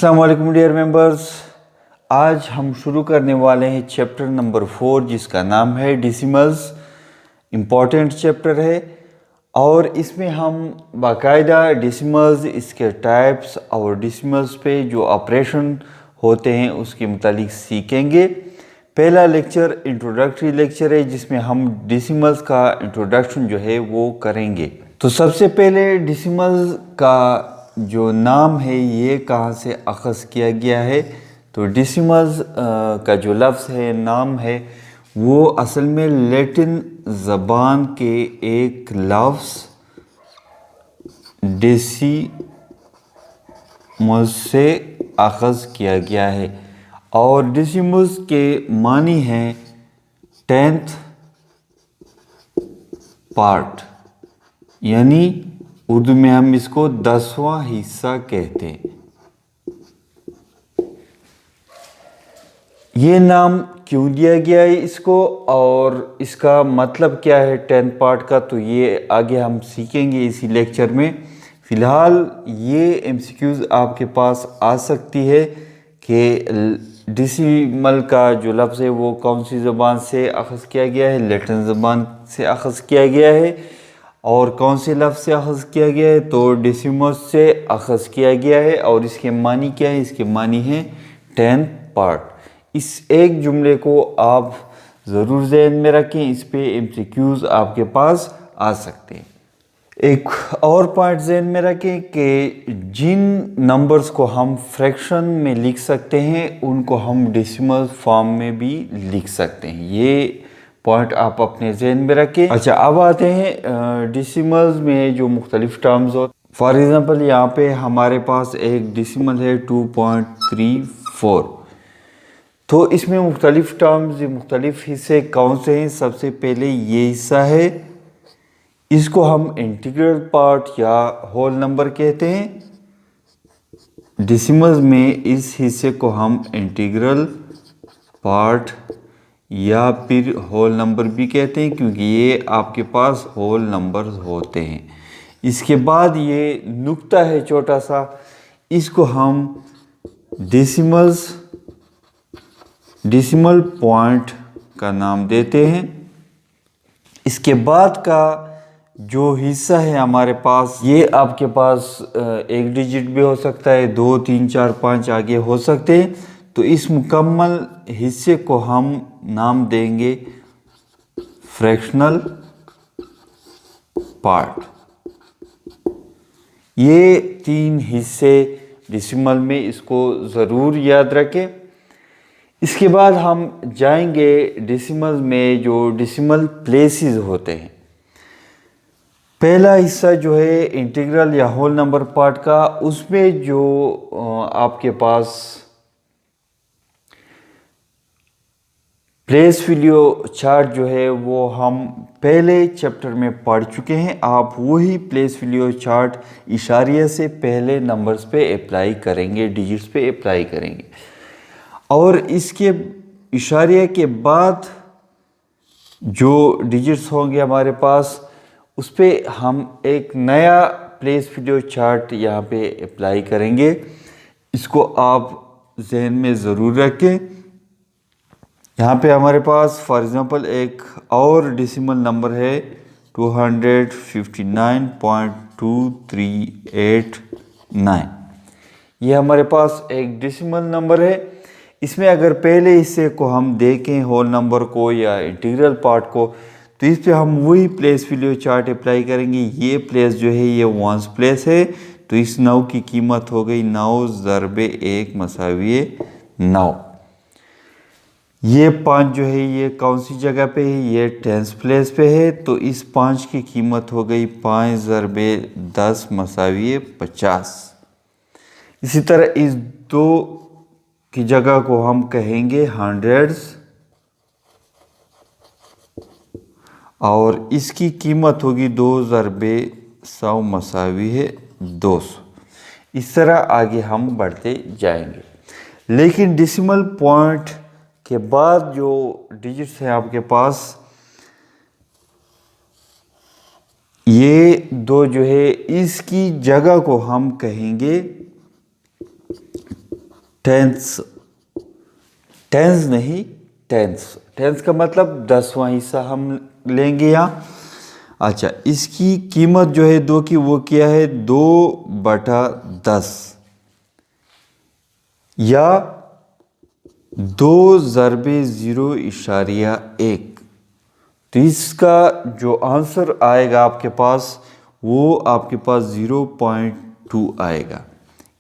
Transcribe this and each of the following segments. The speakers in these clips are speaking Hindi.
अस्सलाम वालेकुम डियर मेंबर्स। आज हम शुरू करने वाले हैं चैप्टर नंबर 4 जिसका नाम है डेसिमल्स। इम्पॉर्टेंट चैप्टर है और इसमें हम बाकायदा डेसिमल्स, इसके टाइप्स और डेसिमल्स पे जो ऑपरेशन होते हैं उसके मुतालिक सीखेंगे। पहला लेक्चर इंट्रोडक्टरी लेक्चर है जिसमें हम डेसिमल्स का इंट्रोडक्शन जो है वो करेंगे। तो सबसे पहले डेसिमल्स का जो नाम है ये कहाँ से अख़ज़ किया गया है। तो डेसिमल्स का जो लफ्ज़ है, नाम है, वो असल में लैटिन ज़बान के एक लफ्ज़ डेसिमस से अख़ज़ किया गया है और डेसिमस के मानी हैं 10th पार्ट, यानी उर्दू में हम इसको 10वां हिस्सा कहते हैं। ये नाम क्यों दिया गया है इसको और इसका मतलब क्या है 10th पार्ट का, तो ये आगे हम सीखेंगे इसी लेक्चर में। फ़िलहाल ये एमसीक्यूज़ आपके पास आ सकती है कि डेसिमल का जो लफ्ज़ है वो कौन सी ज़बान से अख़ज़ किया गया है, लैटिन ज़बान से अख़ज़ किया गया है, और कौन से लफ्ज़ से अख़ज़ किया गया है, तो डेसिमस से अख़ज़ किया गया है। और इसके मानी क्या है, इसके मानी है 10th पार्ट। इस एक जुमले को आप ज़रूर ज़हन में रखें, इस पे एमसीक्यूज़ आपके पास आ सकते हैं। एक और पॉइंट ज़हन में रखें कि जिन नंबर्स को हम फ्रैक्शन में लिख सकते हैं उनको हम डेसिमल फॉर्म में भी लिख सकते हैं। ये पॉइंट आप अपने जहन में रखें। अच्छा, अब आते हैं डेसिमल्स में जो मुख्तलिफ टर्म्स हो। फॉर एग्ज़ाम्पल यहाँ पे हमारे पास एक डेसिमल है 2.34। तो इसमें मुख्तलिफ टर्म्स, मुख्तलिफ हिस्से कौन से हैं। सबसे पहले ये हिस्सा है, इसको हम इंटीग्रल पार्ट या होल नंबर कहते हैं। डेसिमल्स में इस हिस्से को हम इंटीग्रल पार्ट या फिर होल नंबर भी कहते हैं क्योंकि ये आपके पास होल नंबर्स होते हैं। इसके बाद ये नुक्ता है छोटा सा, इसको हम डेसिमल पॉइंट का नाम देते हैं। इसके बाद का जो हिस्सा है हमारे पास, ये आपके पास एक डिजिट भी हो सकता है, 2, 3, 4, 5 आगे हो सकते हैं। तो इस मुकम्मल हिस्से को हम नाम देंगे फ्रैक्शनल पार्ट। ये 3 हिस्से डेसिमल में, इसको ज़रूर याद रखें। इसके बाद हम जाएंगे डेसिमल में जो डेसिमल प्लेसेस होते हैं। पहला हिस्सा जो है इंटीग्रल या होल नंबर पार्ट का, उसमें जो आपके पास प्लेस वैल्यू चार्ट जो है वो हम पहले चैप्टर में पढ़ चुके हैं। आप वही प्लेस वैल्यू चार्ट इशारिया से पहले नंबर्स पे अप्लाई करेंगे, डिजिट्स पे अप्लाई करेंगे, और इसके इशारिया के बाद जो डिजिट्स होंगे हमारे पास, उस पर हम एक नया प्लेस वैल्यू चार्ट यहाँ पे अप्लाई करेंगे। इसको आप जहन में ज़रूर रखें। यहाँ पे हमारे पास फॉर एग्ज़ाम्पल एक और डेसिमल नंबर है 259.2389। ये हमारे पास एक डेसिमल नंबर है। इसमें अगर पहले हिस्से को हम देखें, होल नंबर को या इंटीग्रल पार्ट को, तो इस पे हम वही प्लेस वैल्यू चार्ट अप्लाई करेंगे। ये प्लेस जो है ये वंस प्लेस है, तो इस 9 की कीमत हो गई 9 ज़रबे 1 मसावी 9। ये 5 जो है ये कौन सी जगह पे है, ये 10th प्लेस पे है, तो इस 5 की कीमत हो गई 5 ज़रबे 10 मसावी 50। इसी तरह इस 2 की जगह को हम कहेंगे हंड्रेड्स, और इसकी कीमत होगी 2 ज़रबे 100 मसावी है 200। इस तरह आगे हम बढ़ते जाएंगे। लेकिन डेसिमल पॉइंट के बाद जो डिजिट्स हैं आपके पास, ये 2 जो है इसकी जगह को हम कहेंगे टेंस, टेंस नहीं टेंस, टेंस का मतलब 10वां हिस्सा हम लेंगे यहाँ। अच्छा, इसकी कीमत जो है 2 की वो क्या है 2/10 या 2/0.1। तो इसका जो आंसर आएगा आपके पास वो आपके पास 0.2 आएगा।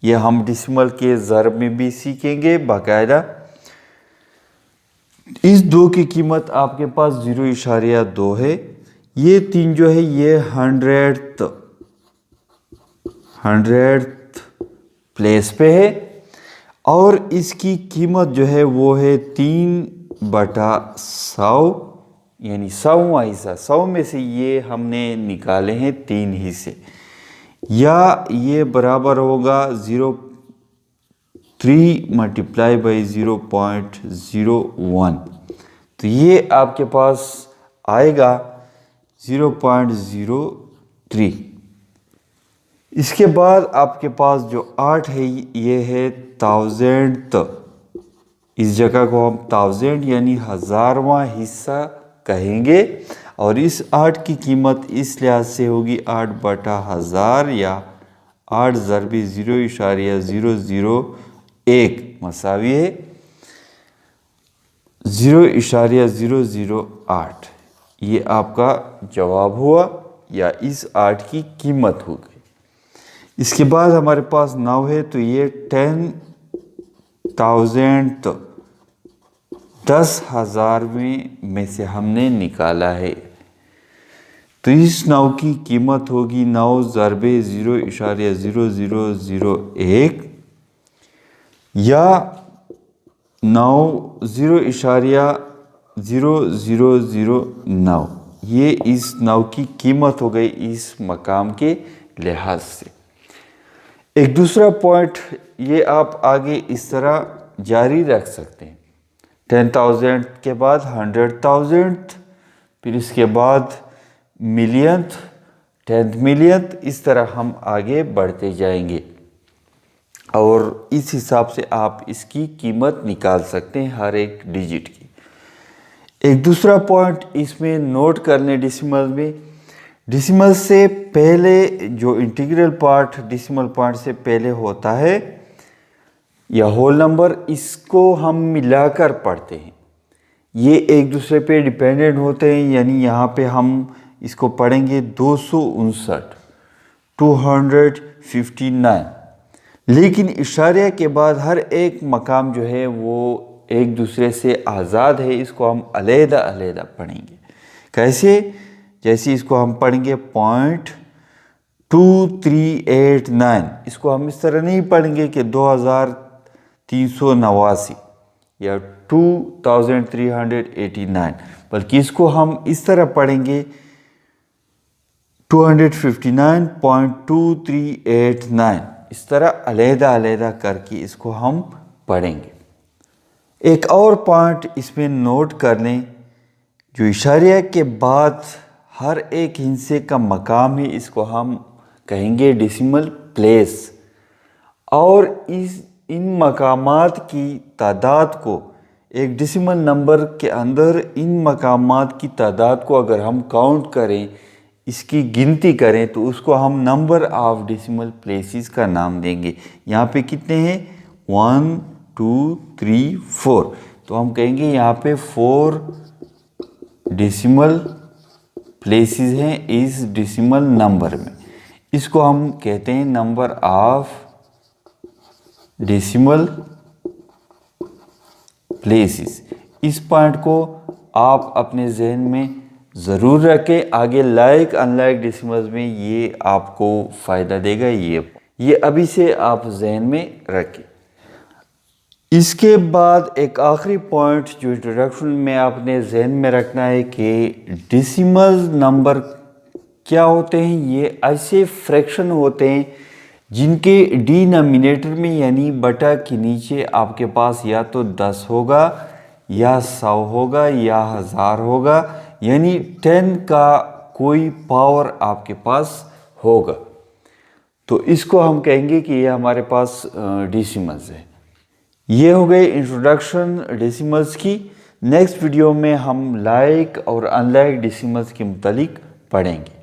ये हम डेसिमल के ज़र्ब में भी सीखेंगे बाकायदा। इस 2 की कीमत आपके पास 0.2 है। ये 3 जो है ये 100th प्लेस पे है और इसकी कीमत जो है वो है 3/100 यानी 100वां हिस्सा। 100 में से ये हमने निकाले हैं 3 हिस्से, या ये बराबर होगा 0.3 मल्टीप्लाई बाई 0.01। तो ये आपके पास आएगा 0.03। इसके बाद आपके पास जो 8 है ये है 1000th। इस जगह को हम 1000 यानी 1000वां हिस्सा कहेंगे और इस 8 की कीमत इस लिहाज से होगी 8/1000 या 8 ज़रबी 0.001 मसावी है 0.008। ये आपका जवाब हुआ या इस 8 की कीमत हो गई। इसके बाद हमारे पास 9 है तो ये 10,000th 10,000 में से हमने निकाला है। तो इस 9 की कीमत होगी 9 ज़रबे 0.0001 या 9 0.0009। ये इस 9 की कीमत हो गई इस मकाम के लिहाज से। एक दूसरा पॉइंट ये आप आगे इस तरह जारी रख सकते हैं। 10,000 के बाद 100,000, फिर इसके बाद मिलियंथ, 10th मिलियंथ, इस तरह हम आगे बढ़ते जाएंगे और इस हिसाब से आप इसकी कीमत निकाल सकते हैं हर एक डिजिट की। एक दूसरा पॉइंट इसमें नोट कर लें डेसिमल में, डेसिमल से पहले जो इंटीग्रल पार्ट डेसिमल पॉइंट से पहले होता है या होल नंबर, इसको हम मिलाकर पढ़ते हैं। ये एक दूसरे पे डिपेंडेंट होते हैं, यानी यहाँ पे हम इसको पढ़ेंगे 259, लेकिन इशारे के बाद हर एक मकाम जो है वो एक दूसरे से आज़ाद है। इसको हम अलग-अलग पढ़ेंगे। कैसे? जैसे इसको हम पढ़ेंगे 0.2389, इसको हम इस तरह नहीं पढ़ेंगे कि 2389 या 2389, बल्कि इसको हम इस तरह पढ़ेंगे 259.2389। इस तरह अलग-अलग करके इसको हम पढ़ेंगे। एक और पॉइंट इसमें नोट कर लें, जो इशारिया के बाद हर एक हिस्से का मकाम है इसको हम कहेंगे डेसिमल प्लेस, और इन मकामात की तादाद को एक डेसिमल नंबर के अंदर इन मकामात की तादाद को अगर हम काउंट करें, इसकी गिनती करें, तो उसको हम नंबर ऑफ डेसिमल प्लेसेस का नाम देंगे। यहाँ पे कितने हैं 1 2 3 4, तो हम कहेंगे यहाँ पे 4 डेसिमल प्लेसेस हैं इस डेसिमल नंबर में। इसको हम कहते हैं नंबर ऑफ डेसिमल प्लेसेस। इस पॉइंट को आप अपने जहन में ज़रूर रखें। आगे लाइक अनलाइक डेसिमल्स में ये आपको फ़ायदा देगा। ये अभी से आप जहन में रखें। इसके बाद एक आखिरी पॉइंट जो इंट्रोडक्शन में आपने जहन में रखना है कि डेसिमल नंबर क्या होते हैं। ये ऐसे फ्रैक्शन होते हैं जिनके डिनोमिनेटर में यानी बटा के नीचे आपके पास या तो 10 होगा या 100 होगा या 1000 होगा, यानी 10 का कोई पावर आपके पास होगा। तो इसको हम कहेंगे कि ये हमारे पास डेसिमल्स है। ये हो गई इंट्रोडक्शन डेसिमल्स की। नेक्स्ट वीडियो में हम लाइक और अनलाइक डेसिमल्स के मुतालिक पढ़ेंगे।